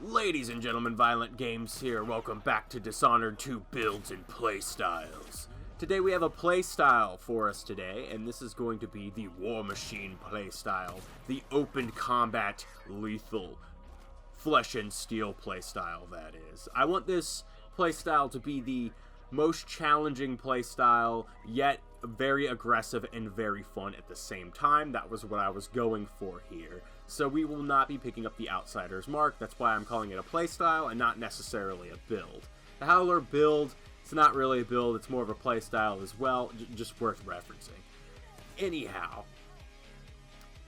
Ladies and gentlemen, Violent Games here. Welcome back to Dishonored 2 Builds and Playstyles. Today we have a playstyle for us today, and this is going to be the War Machine playstyle. The open combat, lethal, flesh and steel playstyle, that is. I want this playstyle to be the most challenging playstyle, yet very aggressive and very fun at the same time. That was what I was going for here. So we will not be picking up the Outsider's Mark. That's why I'm calling it a playstyle and not necessarily a build. The Howler build, it's not really a build, it's more of a playstyle as well, just worth referencing. Anyhow,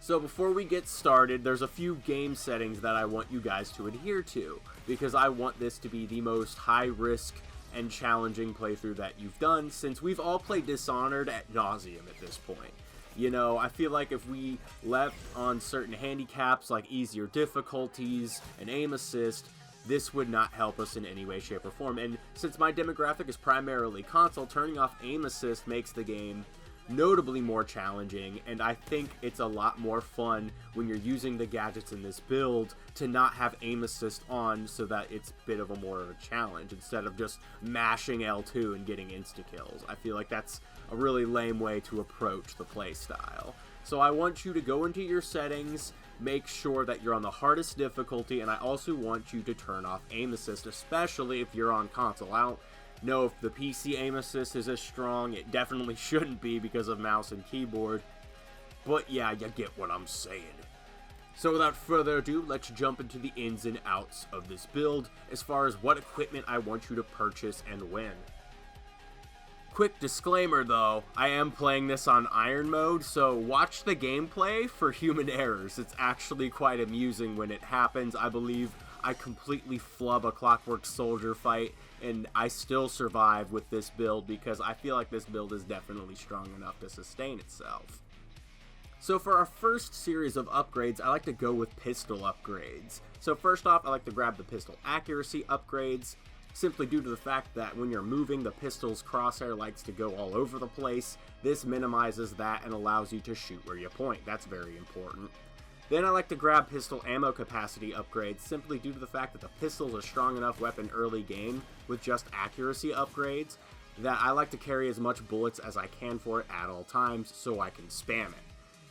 so before we get started, there's a few game settings that I want you guys to adhere to, because I want this to be the most high-risk and challenging playthrough that you've done, since we've all played Dishonored ad nauseum at this point. You know, I feel like if we left on certain handicaps like easier difficulties and aim assist, this would not help us in any way, shape, or form. And since my demographic is primarily console, turning off aim assist makes the game notably more challenging, and I think it's a lot more fun when you're using the gadgets in this build to not have aim assist on, so that it's a bit of a more of a challenge instead of just mashing L2 and getting insta-kills. I feel like that's a really lame way to approach the playstyle. So I want you to go into your settings, make sure that you're on the hardest difficulty, and I also want you to turn off aim assist, especially if you're on console. I don't know if the PC aim assist is as strong. It definitely shouldn't be because of mouse and keyboard, but yeah, you get what I'm saying. So without further ado, let's jump into the ins and outs of this build as far as what equipment I want you to purchase and when. Quick disclaimer though, I am playing this on Iron mode, so watch the gameplay for human errors. It's actually quite amusing when it happens. I believe I completely flub a Clockwork Soldier fight, and I still survive with this build because I feel like this build is definitely strong enough to sustain itself. So for our first series of upgrades, I like to go with pistol upgrades. So first off, I like to grab the pistol accuracy upgrades, simply due to the fact that when you're moving, the pistol's crosshair likes to go all over the place. This minimizes that and allows you to shoot where you point. That's very important. Then I like to grab pistol ammo capacity upgrades, simply due to the fact that the pistol's a strong enough weapon early game with just accuracy upgrades that I like to carry as much bullets as I can for it at all times so I can spam it.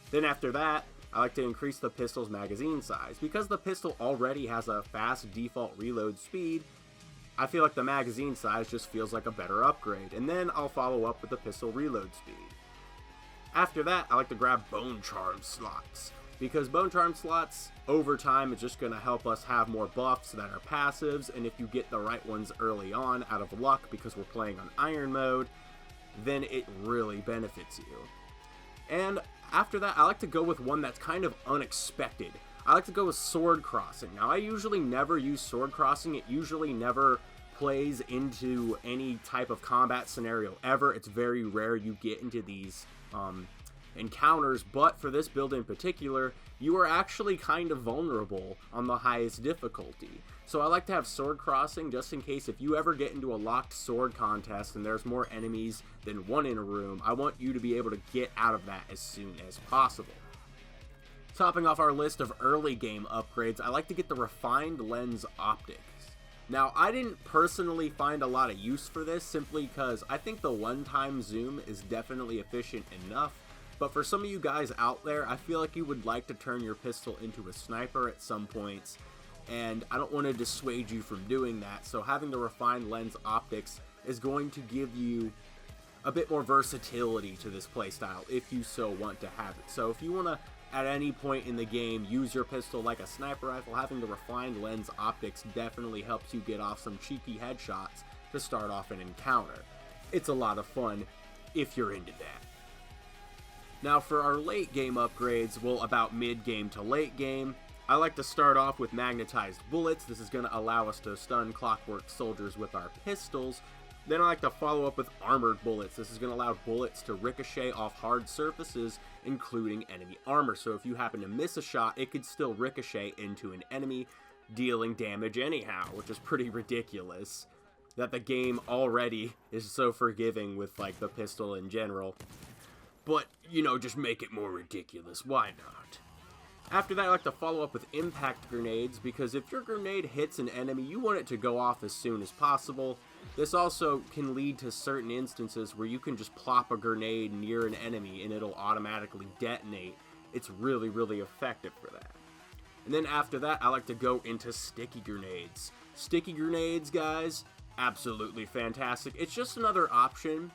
Then after that, I like to increase the pistol's magazine size. Because the pistol already has a fast default reload speed, I feel like the magazine size just feels like a better upgrade, and then I'll follow up with the pistol reload speed. After that, I like to grab Bone Charm slots, because Bone Charm slots, over time, is just going to help us have more buffs that are passives, and if you get the right ones early on, out of luck, because we're playing on Iron mode, then it really benefits you. And after that, I like to go with one that's kind of unexpected. I like to go with Sword Crossing. Now, I usually never use Sword Crossing. It usually never plays into any type of combat scenario ever. It's very rare you get into these encounters, but for this build in particular, you are actually kind of vulnerable on the highest difficulty. So I like to have Sword Crossing just in case if you ever get into a locked sword contest and there's more enemies than one in a room, I want you to be able to get out of that as soon as possible. Topping off our list of early game upgrades, I like to get the Refined Lens Optics. Now, I didn't personally find a lot of use for this simply because I think the one-time zoom is definitely efficient enough, but for some of you guys out there, I feel like you would like to turn your pistol into a sniper at some points, and I don't want to dissuade you from doing that, so having the Refined Lens Optics is going to give you a bit more versatility to this playstyle if you so want to have it. So if you want to, at any point in the game, use your pistol like a sniper rifle, having the Refined Lens Optics definitely helps you get off some cheeky headshots to start off an encounter. It's a lot of fun if you're into that. Now for our late game upgrades, well, about mid game to late game, I like to start off with Magnetized Bullets. This is going to allow us to stun Clockwork Soldiers with our pistols. Then I like to follow up with Armored Bullets. This is going to allow bullets to ricochet off hard surfaces, including enemy armor. So if you happen to miss a shot, it could still ricochet into an enemy, dealing damage anyhow, which is pretty ridiculous that the game already is so forgiving with, like, the pistol in general. But, you know, just make it more ridiculous. Why not? After that, I like to follow up with impact grenades, because if your grenade hits an enemy, you want it to go off as soon as possible. This also can lead to certain instances where you can just plop a grenade near an enemy and it'll automatically detonate. It's really, really effective for that. And then after that, I like to go into sticky grenades. Sticky grenades, guys, absolutely fantastic. It's just another option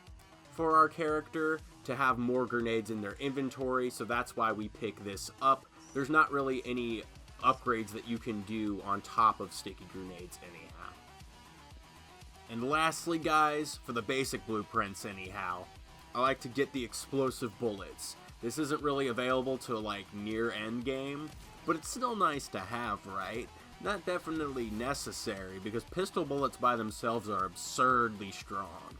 for our character to have more grenades in their inventory, so that's why we pick this up. There's not really any upgrades that you can do on top of sticky grenades anyhow. And lastly, guys, for the basic blueprints anyhow, I like to get the explosive bullets. This isn't really available to like near end game, but it's still nice to have, right? Not definitely necessary, because pistol bullets by themselves are absurdly strong.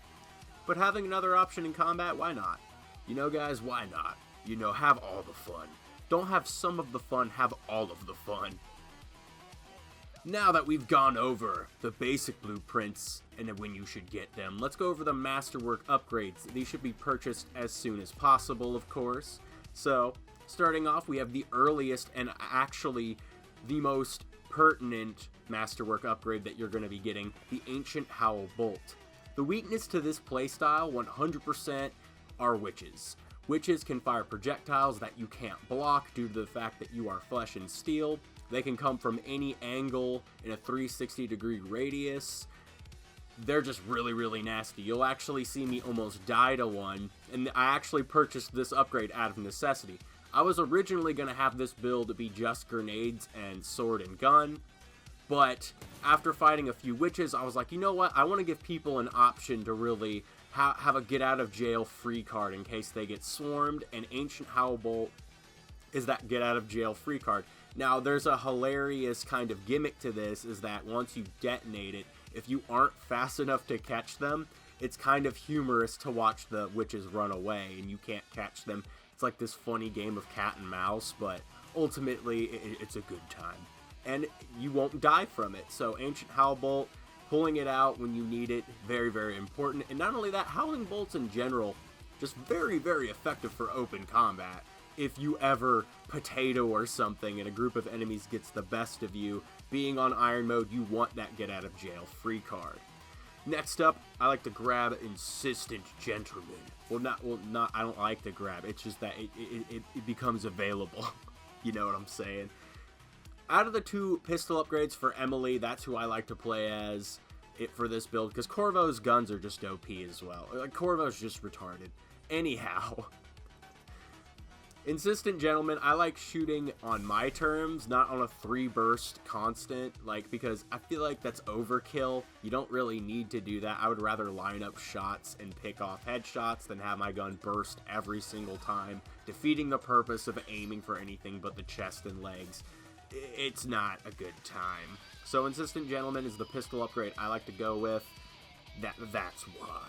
But having another option in combat, why not? You know, guys, why not? You know, have all the fun. Don't have some of the fun, have all of the fun. Now that we've gone over the basic blueprints and when you should get them, let's go over the Masterwork upgrades. These should be purchased as soon as possible, of course. So, starting off, we have the earliest and actually the most pertinent Masterwork upgrade that you're going to be getting, the Ancient Howl Bolt. The weakness to this playstyle, 100%, are witches. Witches can fire projectiles that you can't block due to the fact that you are flesh and steel. They can come from any angle in a 360-degree radius. They're just really, really nasty. You'll actually see me almost die to one, and I actually purchased this upgrade out of necessity. I was originally going to have this build be just grenades and sword and gun, but after fighting a few witches, I was like, you know what? I want to give people an option to really have a get-out-of-jail-free card in case they get swarmed, and Ancient Howl Bolt is that get-out-of-jail-free card. Now, there's a hilarious kind of gimmick to this, is that once you detonate it, if you aren't fast enough to catch them, it's kind of humorous to watch the witches run away, and you can't catch them. It's like this funny game of cat and mouse, but ultimately, it's a good time. And you won't die from it. So, Ancient Howl Bolt, pulling it out when you need it, very, very important. And not only that, Howling Bolts in general, just very, very effective for open combat. If you ever potato or something and a group of enemies gets the best of you, being on Iron Mode, you want that get out of jail free card. Next up, I like to grab Insistent Gentleman. Well, I don't like to grab, it's just that it becomes available. You know what I'm saying? Out of the two pistol upgrades for Emily, that's who I like to play as for this build, because Corvo's guns are just OP as well. Like, Corvo's just retarded. Anyhow, Insistent Gentleman, I like shooting on my terms, not on a 3-burst constant, because I feel like that's overkill. You don't really need to do that. I would rather line up shots and pick off headshots than have my gun burst every single time, defeating the purpose of aiming for anything but the chest and legs. It's not a good time. So Insistent Gentleman is the pistol upgrade I like to go with. That's why.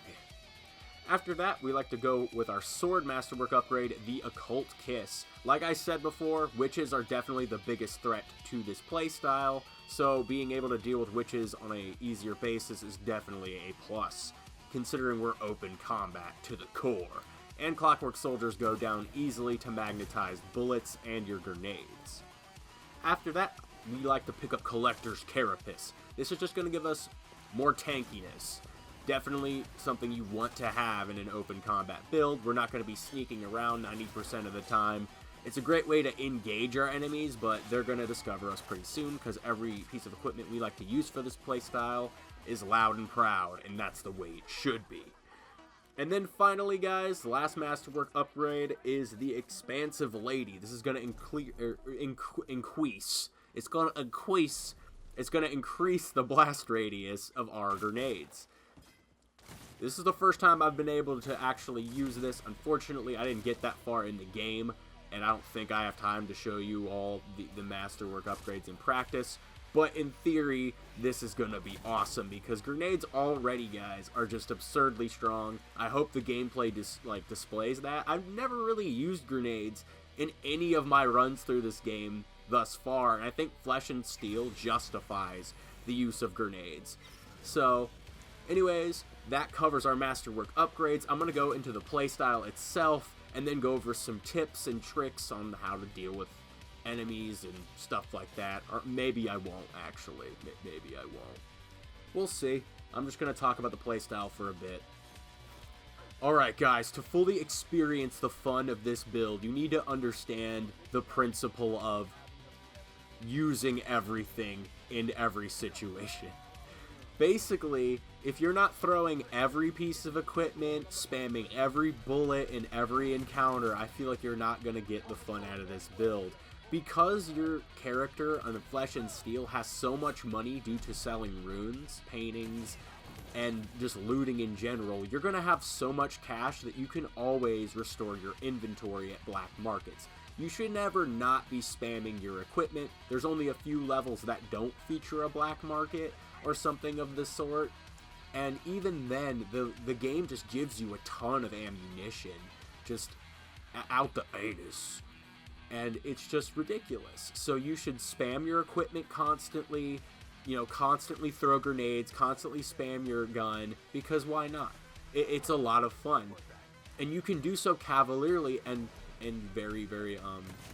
After that, we like to go with our Sword Masterwork upgrade, the Occult Kiss. Like I said before, witches are definitely the biggest threat to this playstyle, so being able to deal with witches on a easier basis is definitely a plus, considering we're open combat to the core. And Clockwork Soldiers go down easily to magnetize bullets and your grenades. After that, we like to pick up Collector's Carapace. This is just going to give us more tankiness. Definitely something you want to have in an open combat build. We're not going to be sneaking around 90% of the time. It's a great way to engage our enemies, but they're going to discover us pretty soon, because every piece of equipment we like to use for this playstyle is loud and proud, and that's the way it should be. And then finally, guys, the last Masterwork upgrade is the Expansive Lady. This is going to increase. It's going to increase the blast radius of our grenades. This is the first time I've been able to actually use this. Unfortunately, I didn't get that far in the game, and I don't think I have time to show you all the Masterwork upgrades in practice. But in theory, this is going to be awesome, because grenades already, guys, are just absurdly strong. I hope the gameplay displays that. I've never really used grenades in any of my runs through this game thus far, and I think Flesh and Steel justifies the use of grenades. So, anyways, that covers our Masterwork upgrades. I'm going to go into the playstyle itself, and then go over some tips and tricks on how to deal with enemies and stuff like that. Or maybe I won't, actually. Maybe I won't. We'll see. I'm just going to talk about the playstyle for a bit. Alright guys, to fully experience the fun of this build, you need to understand the principle of using everything in every situation. Basically, if you're not throwing every piece of equipment, spamming every bullet in every encounter, I feel like you're not going to get the fun out of this build. Because your character on Flesh and Steel has so much money due to selling runes, paintings, and just looting in general, you're going to have so much cash that you can always restore your inventory at black markets. You should never not be spamming your equipment. There's only a few levels that don't feature a black market or something of the sort, and even then, the game just gives you a ton of ammunition, just out the anus, and it's just ridiculous. So you should spam your equipment constantly, you know, constantly throw grenades, constantly spam your gun, because why not? It's a lot of fun, and you can do so cavalierly and very, very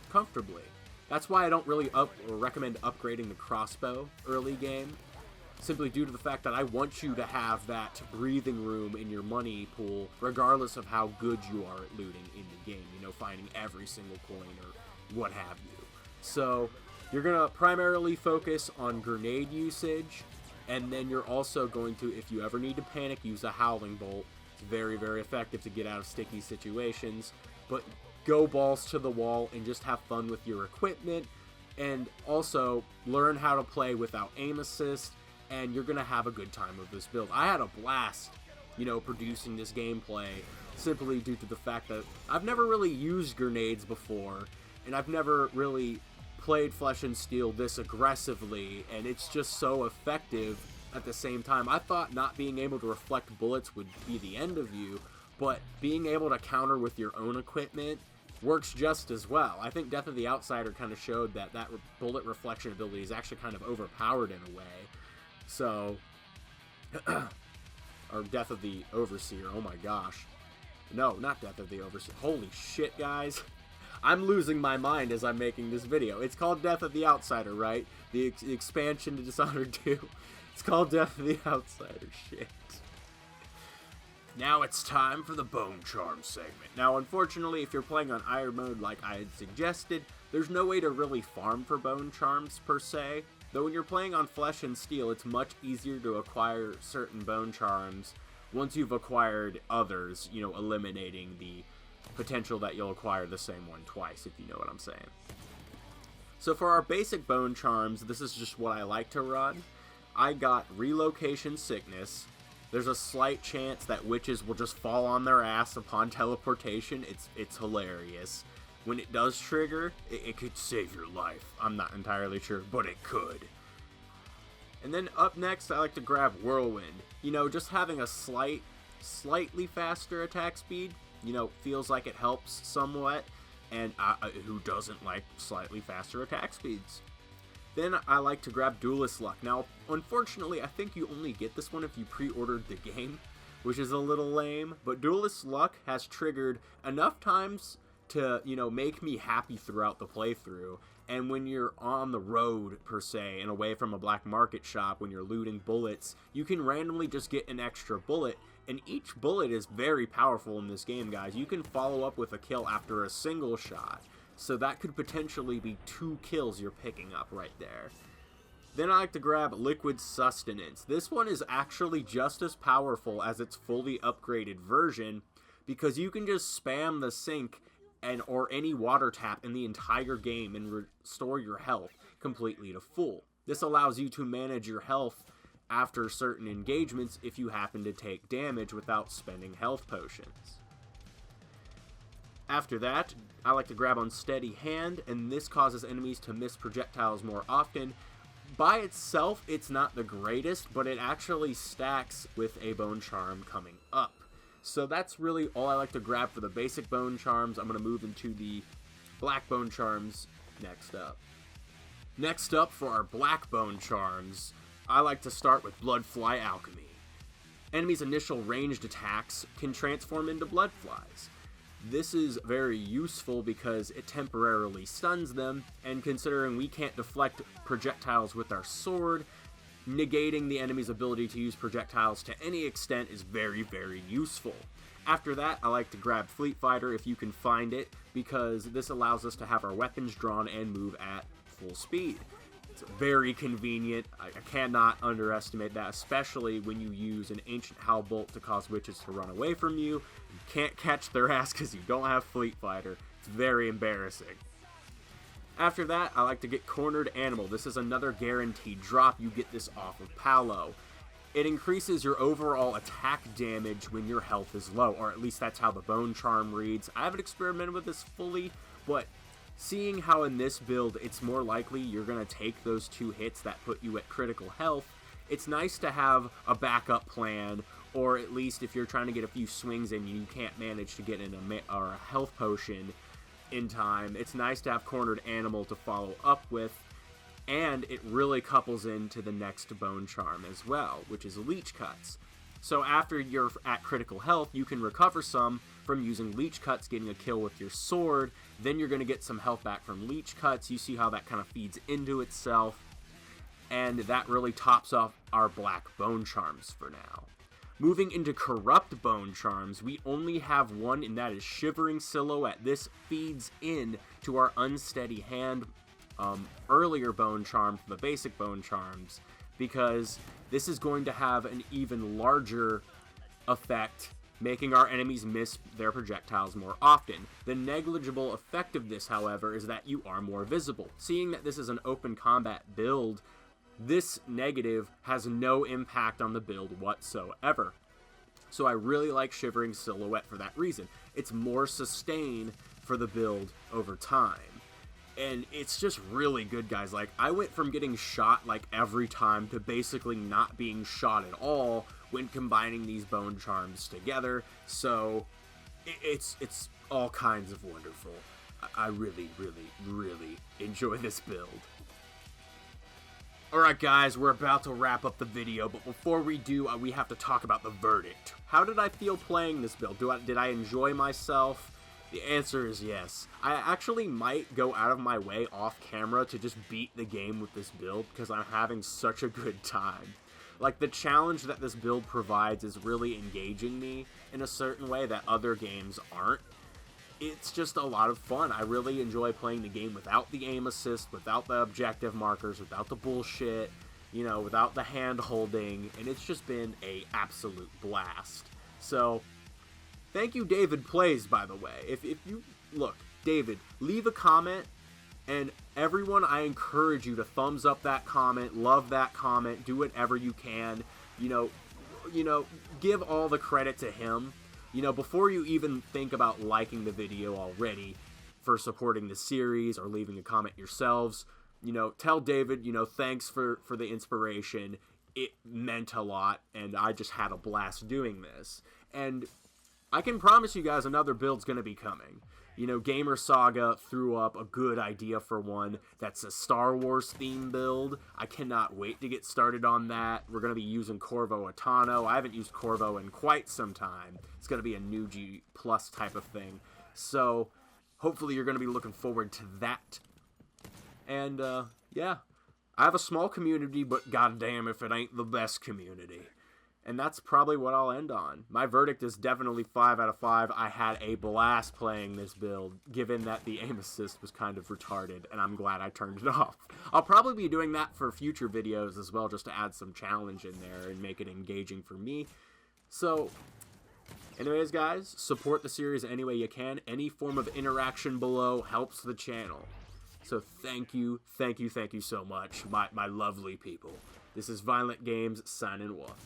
comfortably. That's why I don't really recommend upgrading the crossbow early game, simply due to the fact that I want you to have that breathing room in your money pool, regardless of how good you are at looting in the game, you know, finding every single coin or what have you. So you're going to primarily focus on grenade usage, and then you're also going to, if you ever need to panic, use a Howling Bolt. It's very, very effective to get out of sticky situations, but go balls to the wall and just have fun with your equipment, and also learn how to play without aim assist, and you're going to have a good time with this build. I had a blast, you know, producing this gameplay, simply due to the fact that I've never really used grenades before, and I've never really played Flesh and Steel this aggressively, and it's just so effective at the same time. I thought not being able to reflect bullets would be the end of you, but being able to counter with your own equipment works just as well. I think Death of the Outsider kind of showed that bullet reflection ability is actually kind of overpowered in a way. So, or Death of the Overseer, oh my gosh. No, not Death of the Overseer. Holy shit, guys. I'm losing my mind as I'm making this video. It's called Death of the Outsider, right? The expansion to Dishonored 2. It's called Death of the Outsider, shit. Now it's time for the Bone Charm segment. Now, unfortunately, if you're playing on Iron mode like I had suggested, there's no way to really farm for Bone Charms per se. Though when you're playing on Flesh and Steel, it's much easier to acquire certain Bone Charms once you've acquired others, you know, eliminating the potential that you'll acquire the same one twice, if you know what I'm saying. So for our basic Bone Charms, this is just what I like to run. I got Relocation Sickness. There's a slight chance that witches will just fall on their ass upon teleportation. It's hilarious. When it does trigger, it could save your life. I'm not entirely sure, but it could. And then up next, I like to grab Whirlwind. You know, just having a slightly faster attack speed, you know, feels like it helps somewhat. And who doesn't like slightly faster attack speeds? Then I like to grab Duelist Luck. Now, unfortunately, I think you only get this one if you pre-ordered the game, which is a little lame. But Duelist Luck has triggered enough times to, you know, make me happy throughout the playthrough. And when you're on the road, per se, and away from a black market shop, when you're looting bullets, you can randomly just get an extra bullet. And each bullet is very powerful in this game, guys. You can follow up with a kill after a single shot. So that could potentially be 2 kills you're picking up right there. Then I like to grab Liquid Sustenance. This one is actually just as powerful as its fully upgraded version, because you can just spam the sink or any water tap in the entire game and restore your health completely to full. This allows you to manage your health after certain engagements if you happen to take damage without spending health potions. After that, I like to grab Unsteady Hand, and this causes enemies to miss projectiles more often. By itself, it's not the greatest, but it actually stacks with a Bone Charm coming up. So that's really all I like to grab for the basic Bone Charms. I'm going to move into the Black Bone Charms next up. Next up, for our Black Bone Charms, I like to start with Bloodfly Alchemy. Enemies' initial ranged attacks can transform into blood flies. This is very useful because it temporarily stuns them, and considering we can't deflect projectiles with our sword, negating the enemy's ability to use projectiles to any extent is very, very useful. After that, I like to grab Fleet Fighter if you can find it, because this allows us to have our weapons drawn and move at full speed. It's very convenient. I cannot underestimate that, especially when you use an Ancient Howl Bolt to cause witches to run away from you. You can't catch their ass because you don't have Fleet Fighter. It's very embarrassing. After that, I like to get Cornered Animal. This is another guaranteed drop. You get this off of Paolo. It increases your overall attack damage when your health is low, or at least that's how the Bone Charm reads. I haven't experimented with this fully, but seeing how in this build it's more likely you're going to take those 2 hits that put you at critical health, it's nice to have a backup plan, or at least if you're trying to get a few swings in and you can't manage to get in a health potion in time, it's nice to have Cornered Animal to follow up with. And it really couples into the next Bone Charm as well, which is Leech Cuts. So after you're at critical health, you can recover some from using Leech Cuts, getting a kill with your sword. Then you're going to get some health back from Leech Cuts. You see how that kind of feeds into itself. And that really tops off our black Bone Charms for now. Moving into Corrupt Bone Charms, we only have one, and that is Shivering Silhouette. This feeds in to our Unsteady Hand earlier Bone Charm, the basic Bone Charms, because this is going to have an even larger effect, making our enemies miss their projectiles more often. The negligible effect of this, however, is that you are more visible. Seeing that this is an open combat build, this negative has no impact on the build whatsoever. So I really like Shivering Silhouette for that reason. It's more sustain for the build over time. And it's just really good, guys. Like, I went from getting shot, like, every time to basically not being shot at all when combining these Bone Charms together. So, it's all kinds of wonderful. I really, really, really enjoy this build. Alright, guys, we're about to wrap up the video, but before we do, we have to talk about the verdict. How did I feel playing this build? Did I enjoy myself? The answer is yes. I actually might go out of my way off camera to just beat the game with this build because I'm having such a good time. Like, the challenge that this build provides is really engaging me in a certain way that other games aren't. It's just a lot of fun. I really enjoy playing the game without the aim assist, without the objective markers, without the bullshit, you know, without the hand holding, and it's just been a absolute blast. So, thank you, David Plays, by the way. If you, look, David, leave a comment, and everyone, I encourage you to thumbs up that comment, love that comment, do whatever you can, you know, give all the credit to him. You know, before you even think about liking the video already for supporting the series or leaving a comment yourselves, you know, tell David, you know, thanks for the inspiration. It meant a lot, and I just had a blast doing this. And I can promise you guys another build's going to be coming. You know, Gamer Saga threw up a good idea for one that's a Star Wars theme build. I cannot wait to get started on that. We're going to be using Corvo Atano. I haven't used Corvo in quite some time. It's going to be a new G Plus type of thing. So, hopefully you're going to be looking forward to that. And, yeah. I have a small community, but goddamn if it ain't the best community. And that's probably what I'll end on. My verdict is definitely 5 out of 5. I had a blast playing this build, given that the aim assist was kind of retarded, and I'm glad I turned it off. I'll probably be doing that for future videos as well, just to add some challenge in there and make it engaging for me. So, anyways, guys, support the series any way you can. Any form of interaction below helps the channel. So thank you so much, my lovely people. This is Violent Games, signing off.